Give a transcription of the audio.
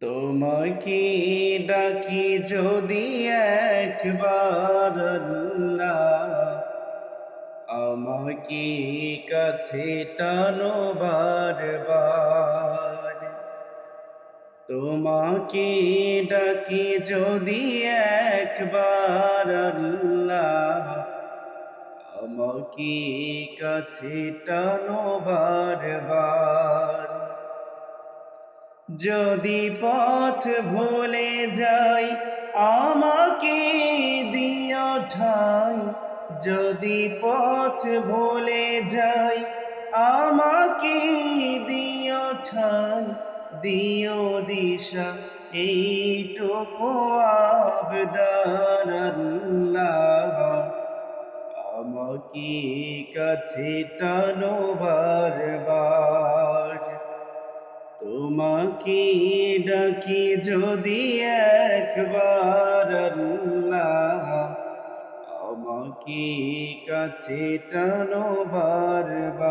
তোমাকে ডাকি যদি একবার আল্লাহ, আমাকে কাছে টানো বারবার। তোমাকে ডাকি যদি একবার আল্লাহ, আমাকে কাছে টানো বারবার। যদি পথ ভুলে যাই আমাকে দিও ঠাই, যদি পথ ভুলে যাই আমাকে দিও ঠাই, দিও দিশা এইটুকু আবদার আল্লাহ, আমাকে কাছে টানো বারবার। তোমাকে ডাকি যদি একবার আল্লাহ, আমাকে কাছে টানো বারবার।